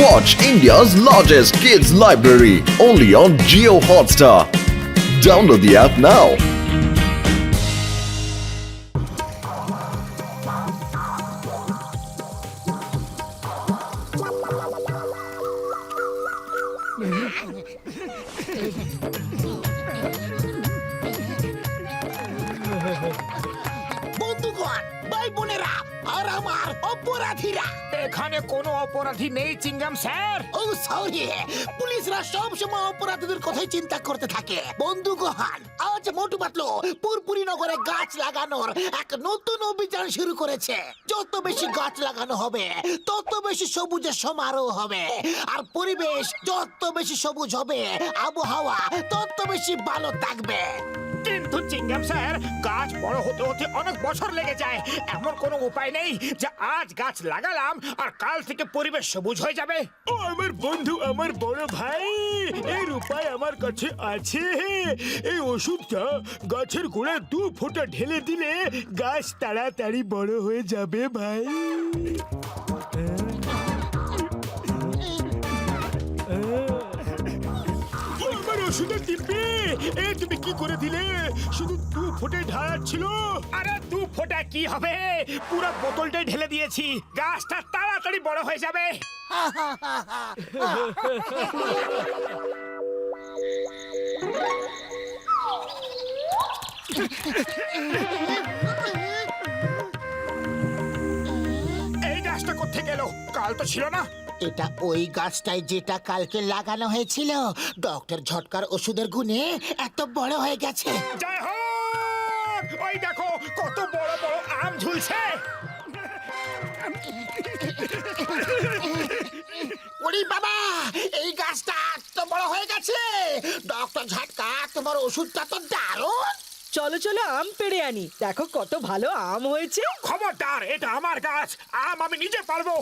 Watch India's largest kids library only on Jio Hotstar. Download the app now. বন্ধুগণ, ভাই বোনেরা আর আমার অপরাধীরা, এখানে কোনো অপরাধী নেই চিঙ্গাম স্যার। ও সরি, পুলিশরা সব সময় অপরাধীদের কথাই চিন্তা করতে থাকে। বন্ধুগণ, আজ মোটু পাতলু পুরপুরি নগরে গাছ লাগানোর এক নতুন অভিযান শুরু করেছে। যত বেশি গাছ লাগানো হবে তত বেশি সবুজের সমারোহ হবে, আর পরিবেশ যত বেশি সবুজ হবে আবহাওয়া তত বেশি ভালো থাকবে। কিন্তু চিঙ্গাম স্যার, গাছ বড় হতে হতে অনেক বছর লেগে যায়। এমন কোনো উপায় নেই যে আজ গাছ লাগালাম আর কাল থেকে পরিবেশ সবুজ হয়ে যাবে। ও আমার বন্ধু, আমার বড় ভাই, এর উপায় আমার কাছে আছে। এই ওষুধটা গাছের গোড়ায় 2 ফোঁটা ঢেলে দিলে গাছ তাড়াতাড়ি বড় হয়ে যাবে ভাই। আমার ওষুধের টিপে এ তুমি কি করে দিলে? শুধু 2 ফোঁটে ঢালার ছিল। আরে 2 ফোঁটা কি হবে, পুরো বোতলটাই ঢেলে দিয়েছি। গাছটা তাড়াতাড়ি বড় হয়ে যাবে। এই গাছটা কোথায় গেল? কাল তো ছিল না। এটা ওই গাছটাই যেটা কালকে লাগানো হয়েছিল। ডক্টর ঝটকার ওষুধের গুণে এত বড় হয়ে গেছে। জয় হোক! ওই দেখো কত বড় বড় আম ঝুলছে। ওরে বাবা, এই গাছটা এত বড় হয়ে গেছে। ডক্টর ঝটকা, তোমার ওষুধটা তো দারুণ। চলো চলো আম পেড়ে আনি, দেখো কত ভালো আম হয়েছে। খবরদার, এটা আমার গাছ, আম আমি নিজে পারবো।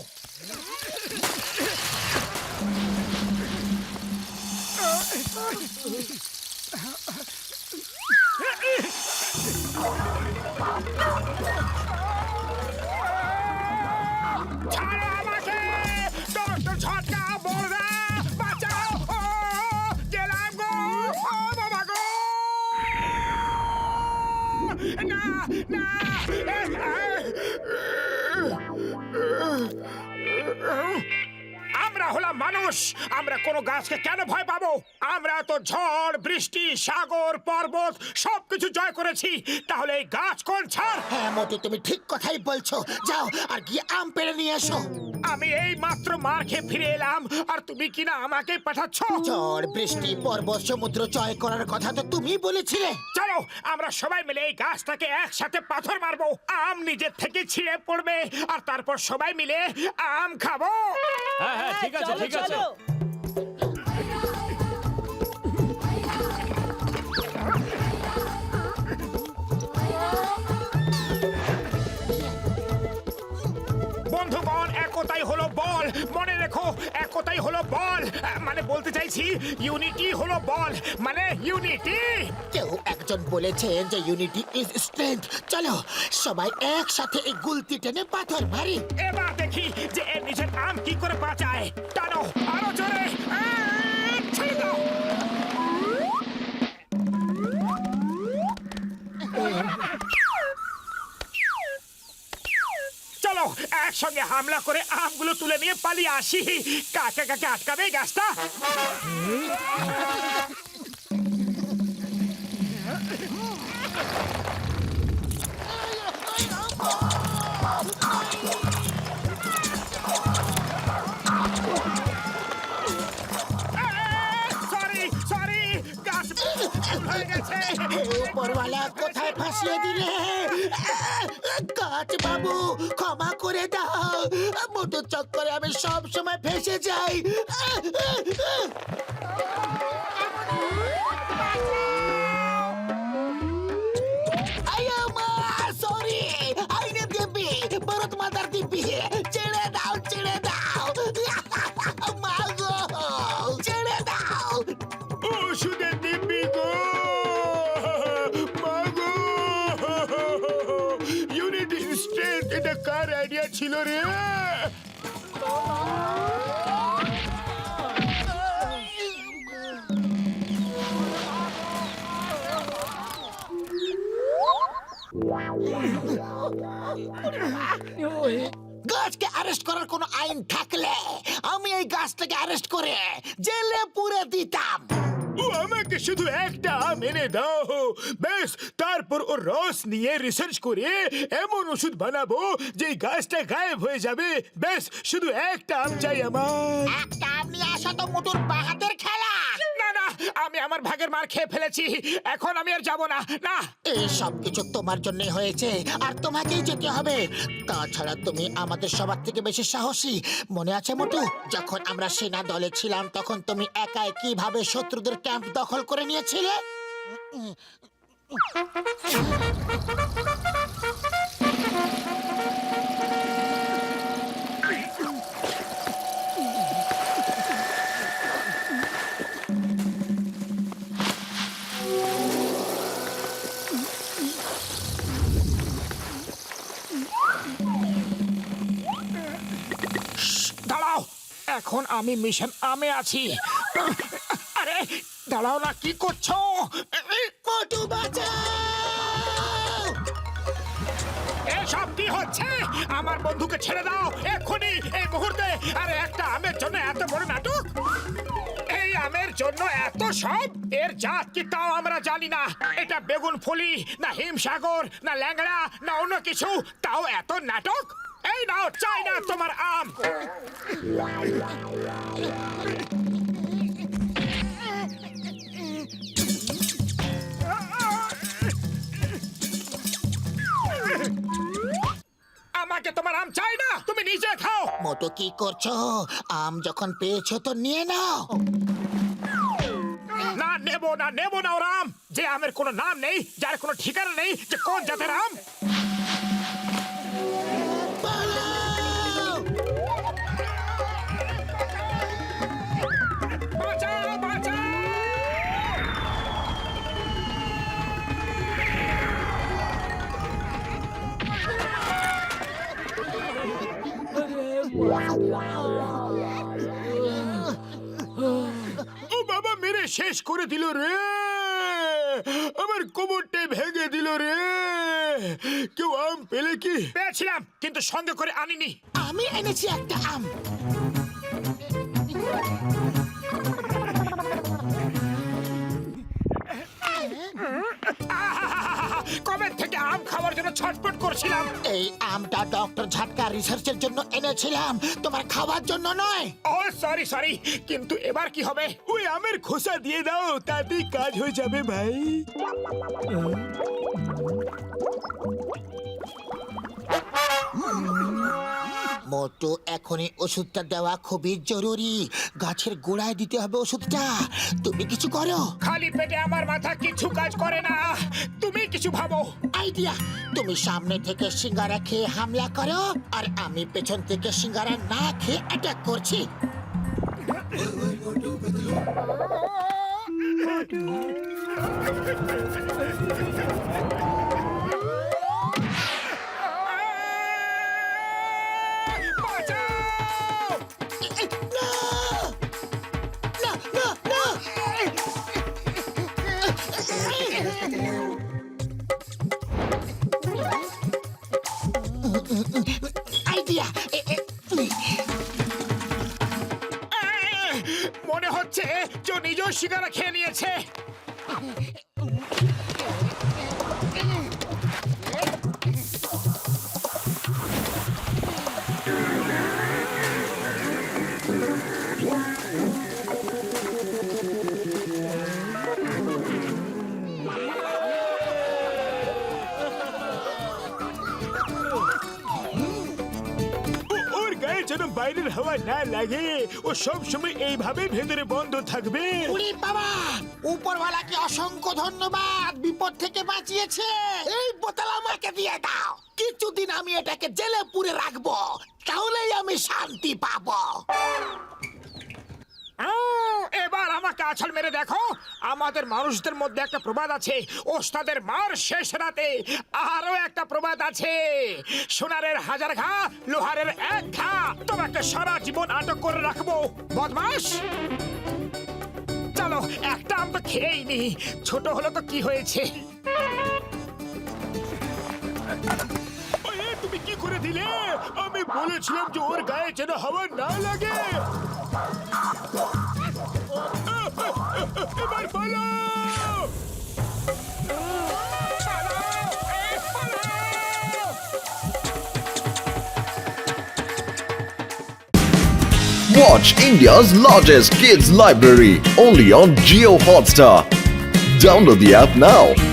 ছাড়ো আমাকে! ডক্টর ঝটকা, বলরা, বাঁচাও! ও, গেলাম গো! ও বাবা গো! না, না! আমরা হলাম মানুষ, আমরা কোনো গাছকে কেন ভয় পাবো? আমরা তো ঝড়, বৃষ্টি, সাগর, পর্বত সবকিছু জয় করেছি। তাহলে এই গাছ কোন ছাড়? হ্যাঁ মোটু, তুমি ঠিক কথাই বলছো। যাও আর গিয়ে আম পেড়ে নিয়ে এসো। আমি এই মাত্র মার খেয়ে ফিরে এলাম, আর তুমি কিনা আমাকে পাঠাচ্ছ? ঝড়, বৃষ্টি, পর্বত, সমুদ্র জয় করার কথা তো তুমি বলেছিলে। চলো আমরা সবাই মিলে এই গাছটাকে একসাথে পাথর মারবো। আম নিজের থেকে ছিঁড়ে পড়বে, আর তারপর সবাই মিলে আম খাবো। হ্যাঁ, ঠিক আছে, ঠিক আছে। বন্ধুগণ, একতাই হলো বল। মনে রেখো, একতাই হলো বল। মানে বলতে চাইছি ইউনিটি হলো বল, মানে ইউনিটি। কেউ একজন বলেছেন যে ইউনিটি ইজ স্ট্রেংথ। চলো সবাই একসাথে এই গুলতি টেনে পাথর মারি। এবার দেখি যে এর নিজের আম কি করে বাঁচায়। টানো আরো জোরে। ছেড়ে দাও। চলো একসঙ্গে হামলা করে আমগুলো তুলে নিয়ে পালিয়ে আসি। কাকে কাকে আটকাবে এই গাছটা? সরি সরি, গাছ হয়ে গেছে। উপরওয়ালা কোথায় ফাঁসিয়ে দিলে? গাছ বাবু, ক্ষমা করে দাও। মোটর চক্করে আমি সব সময় ফেসে যাই। আয়ো মা, সরি। আইনে দিবি, ভারত মাতার দিবি। ছেড়ে দাও, ছেড়ে দাও। মা গো, ছেড়ে দাও। ওষুধের দিব্যি গো, মা গো। ইউনিটি স্ট্রেংথ, এটা কার আইডিয়া ছিল রে? অ্যারেস্ট করার কোনো আইন থাকলে আমি এই গাছটাকে অ্যারেস্ট করে জেলে পুরে দিতাম। ও আমাকে শুধু একটা আম এনে দাও, বেশ, তারপর ওর রস নিয়ে রিসার্চ করে এমন ওষুধ বানাবো যে এই গাছটা গায়েব হয়ে যাবে। বেশ, শুধু একটা আম চাই আমার। একটা আম নিয়ে আসা তো মোটর বাহাতের খেলা। না না, আমি আমার ভাগের মার খেয়ে ফেলেছি, এখন আমি আর যাব না। না, এই সব কিছু তোমার জন্যই হয়েছে আর তোমাকেই যেতে হবে। তাছাড়া তুমি আমাদের সবার থেকে বেশি সাহসী। মনে আছে মোটু, যখন আমরা সেনা দলে ছিলাম তখন তুমি একাই কিভাবে শত্রুদের ক্যাম্প দখল করে নিয়েছিলে? দাঁড়াও, এখন আমি মিশন আমে আছি। আরে দাঁড়াও না, কি করছো? মোটু বাঁচাও! এসব কি হচ্ছে? আমার বন্ধুকে ছেড়ে দাও এক্ষুনি, এই মুহূর্তে। আরে একটা আমের জন্য এত বড় নাটক? এই আমের জন্য এত সব? এর জাত কি তাও আমরা জানি না। এটা বেগুন ফলি না হিমসাগর না ল্যাংড়া না অন্য কিছু, তাও এত নাটক? এই নাও, চাই না তোমার আম। আমাকে তোমার আম চাই না, তুমি নিজে খাও। মোটু কি করছো? আম যখন পেয়েছো তো নিয়ে নাও। না, নেবো না, নেবো না ওর আম। যে আমের কোনো নাম নেই, যার কোনো ঠিকানা নেই, যে কোন জাতের আম। পালাও! বাঁচাও, বাঁচাও! ও বাবা, মেরে শেষ করে দিল রে, আমার কোমরটাই ভেঙে দিল রে। কেউ আম পেলে কি? পেয়েছিলাম, কিন্তু সঙ্গে করে আনিনি। আমি এনেছি একটা আম। কবে থেকে আম খাওয়ার জন্য ছটফট করছিলাম। এই আমটা ডক্টর ঝাটকা রিসার্চের জন্য এনেছিলাম, তোমার খাওয়ার জন্য নয়। ও সরি সরি, কিন্তু এবার কি হবে? ওই আমের খোসা দিয়ে দাও, তাতেই কাজ হয়ে যাবে ভাই। মোটু, এখনই ওষুধটা দেওয়া খুবই জরুরি। গাছের গোড়ায় দিতে হবে ওষুধটা। তুমি কিছু করো। খালি পেটে আমার মাথা কিছু কাজ করে না, তুমি কিছু ভাবো। আইডিয়া, তুমি সামনে থেকে সিঙ্গারা খেয়ে হামলা করো আর আমি পেছন থেকে সিঙ্গারা না খেয়ে অ্যাটাক করছি। বাঁচাও! না না না! আইডিয়া, মনে হচ্ছে যে ও নিজেও সিগারা খেয়ে নিয়েছে। ওর গায়ে যেন বাইরের হাওয়া না লাগে, ও সব সময় এইভাবে ভেতরে বন্ধ থাকবে। উড়ি বাবা, উপরওয়ালাকে অসংখ্য ধন্যবাদ, বিপদ থেকে বাঁচিয়েছে। এই বোতল আমাকে দিয়ে দাও। কিছুদিন আমি এটাকে জেলে পুরে রাখবো, তাহলেই আমি শান্তি পাবো। এবার আমাকে আছাল মেরে দেখো। আমাদের মানুষদের মধ্যে একটা প্রবাদ আছে, ওস্তাদের মার শেষ রাতে। আরো একটা প্রবাদ আছে, সোনারের হাজার ঘা, লোহারের এক ঘা। তোমাকে সারা জীবন আটক করে রাখবো, বদমাস। চলো, একটা আম তো খেয়েই নি, ছোট হলো তো কি হয়েছে। ওই, তুমি কি করে দিলে। আমি বলেছিলাম যে ওর গায়ে যেন হাওয়া না লাগে। এবার বলো। Watch India's largest kids library only on Geo Hotstar. Download the app now.